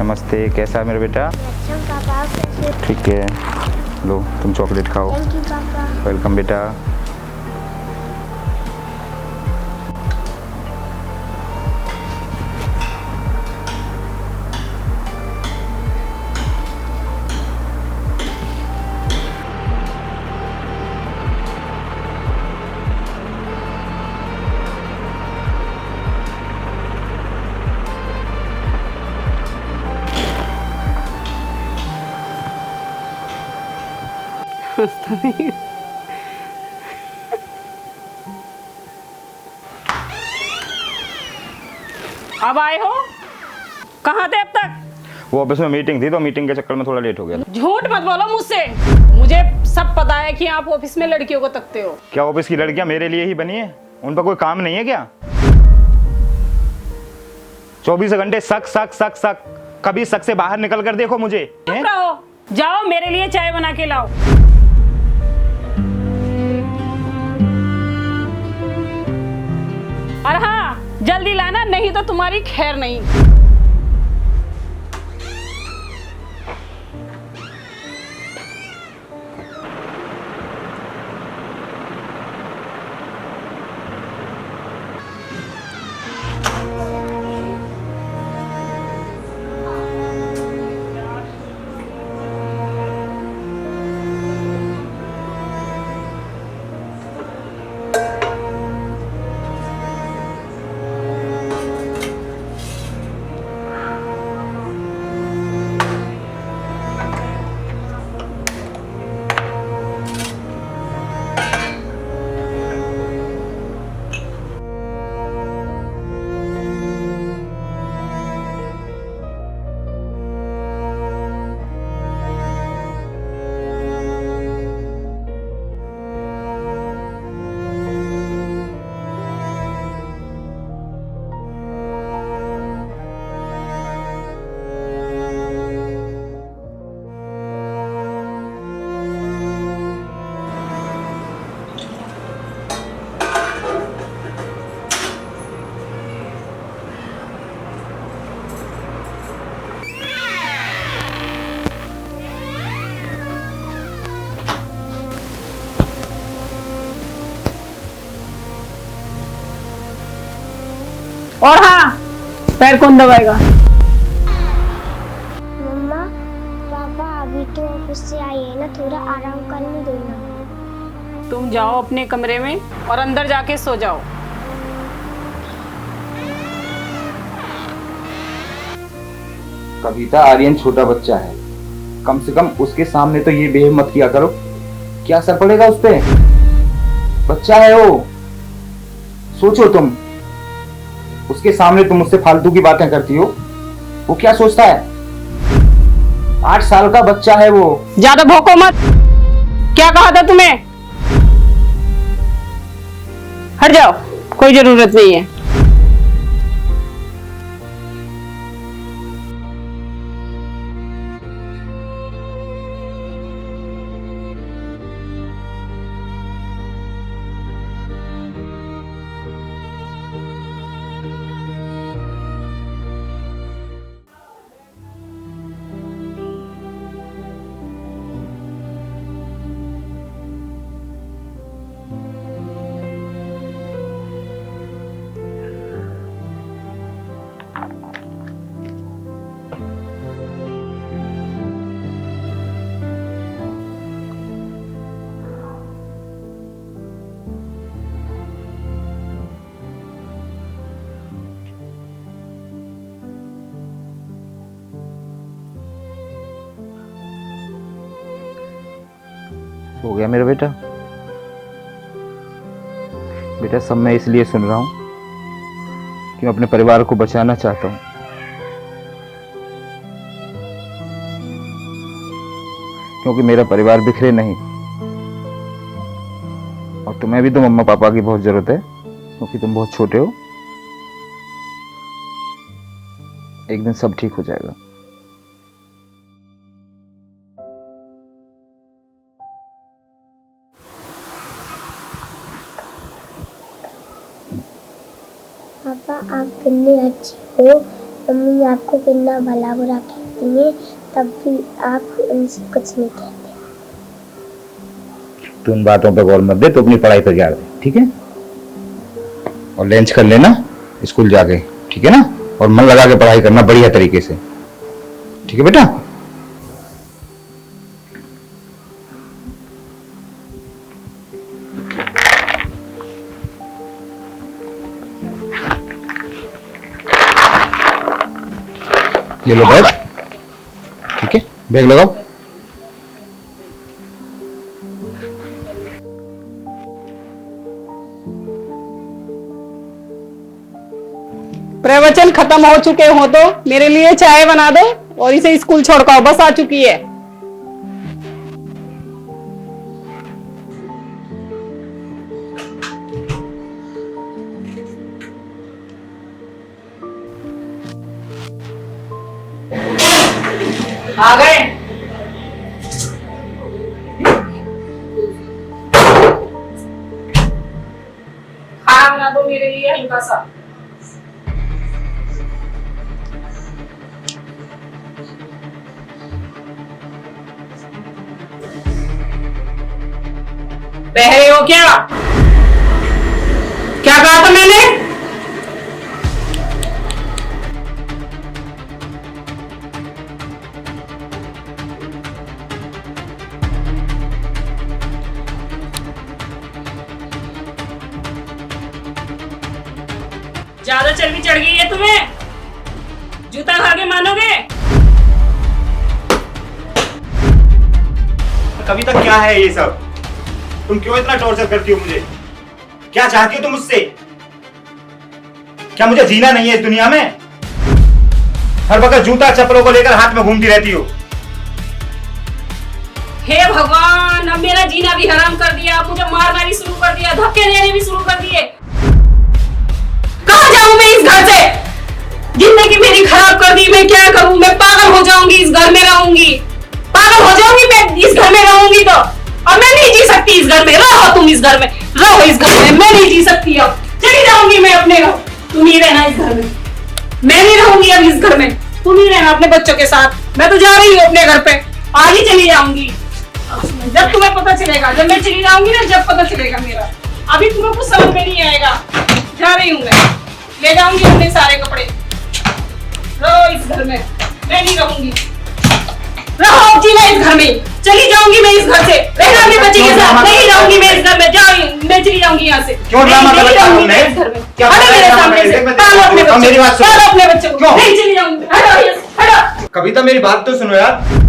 नमस्ते, कैसा है मेरा बेटा? अच्छा पापा, आप कैसे? ठीक है, लो तुम चॉकलेट खाओ। थैंक यू पापा। वेलकम बेटा। अब आए हो? कहाँ थे अब तक? वो ऑफिस में मीटिंग थी तो मीटिंग के चक्कर में थोड़ा लेट हो गया था। झूठ मत बोलो मुझसे। मुझे सब पता है कि आप ऑफिस में लड़कियों को तकते हो। क्या ऑफिस की लड़कियां मेरे लिए ही बनी है? उन पर कोई काम नहीं है क्या? 24 घंटे शक शक शक शक। कभी शक से बाहर निकल कर देखो मुझे। चुप रहो, जाओ मेरे लिए चाय बना के लाओ। और हाँ, जल्दी लाना, नहीं तो तुम्हारी खैर नहीं। और हाँ, पैर कौन दबाएगा? मम्मा, पापा अभी तो ऑफिस से आए हैं ना, थोड़ा आराम करने दो ना। तुम जाओ अपने कमरे में और अंदर जाके सो जाओ। कविता, आर्यन छोटा बच्चा है, कम से कम उसके सामने तो ये बिहेव मत किया करो। क्या असर पड़ेगा उस पे? बच्चा है वो। सोचो तुम, उसके सामने तुम मुझसे फालतू की बातें करती हो, वो क्या सोचता है? 8 साल का बच्चा है वो। ज्यादा भौंको मत। क्या कहा था तुम्हें? हट जाओ, कोई जरूरत नहीं है। हो गया मेरा बेटा? बेटा, सब मैं इसलिए सुन रहा हूँ कि मैं अपने परिवार को बचाना चाहता हूँ। क्योंकि मेरा परिवार बिखरे नहीं, और तुम्हें भी तो मम्मा पापा की बहुत जरूरत है, क्योंकि तुम बहुत छोटे हो। एक दिन सब ठीक हो जाएगा। पापा, आप कितने अच्छे हो। मम्मी आपको कितना भला बुरा कहती है, तब भी आप उनसे कुछ नहीं कहते। तू उन बातों पे गौर मत दे, तो अपनी पढ़ाई पे ध्यान दे, ठीक है? और लंच कर लेना स्कूल जाके, ठीक है ना? और मन लगा के पढ़ाई करना बढ़िया तरीके से, ठीक है बेटा? ये लो बैग, ठीक है? बैग लगाओ। प्रवचन खत्म हो चुके हो तो मेरे लिए चाय बना दो और इसे स्कूल छोड़ कर आओ, बस आ चुकी है। आ गए? खाना बना दो मेरे लिए हल्का सा। बहरे हो क्या? क्या कहा था मैंने? ज्यादा चर्बी चढ़ गई है तुम्हें? जूता खा के मानोगे? कविता क्या है ये सब? तुम क्यों इतना टॉर्चर करती हो मुझे? क्या चाहती हो तुम मुझसे? क्या मुझे जीना नहीं है इस दुनिया में? हर वक्त जूता चप्पलों को लेकर हाथ में घूमती रहती हो। हे भगवान, अब मेरा जीना भी हराम कर दिया, अब मुझे मारना भी शुरू कर दिया, धक्के देने भी शुरू कर दिए। कहाँ जाऊं मैं इस घर से? जिंदगी मेरी खराब कर दी, मैं क्या करूं? मैं पागल हो जाऊंगी, इस घर में रहूंगी, पागल हो जाऊंगी मैं इस घर में रहूंगी तो। और मैं नहीं जी सकती इस घर में। रहो तुम इस घर में, रहो इस घर में, मैं नहीं जी सकती अब। चली जाऊंगी मैं अपने घर, तुम ही रहना इस घर में। मैं नहीं रहूंगी अब इस घर में, तुम ही रहना अपने बच्चों के साथ। मैं तो जा रही हूँ अपने घर पे, आज ही चली जाऊंगी। जब तुम्हें पता चलेगा, जब मैं चली जाऊंगी ना, जब पता चलेगा मेरा। अभी तुम्हें कुछ समझ में नहीं आएगा। जा रही हूँ मैं, ले जाऊंगी अपने सारे कपड़े। रहो इस घर में, मैं नहीं रहूंगी। रहो जी मैं इस घर में, चली जाऊंगी मैं इस घर से। रहना अपने बच्चे के साथ, नहीं रहूंगी मैं इस घर में। जाऊंगी मैं, चली जाऊंगी यहाँ से। क्यों ड्रामा कर रही हो तुमने? इस घर में, क्या हटो मेरे सामने से। पालो अपने बच्चे, मेरी बात सुनो। पालो अपने बच्चे को। क्यों? नहीं चली जाऊंगी, हटो, हटो। कविता मेरी बात तो सुनो यार।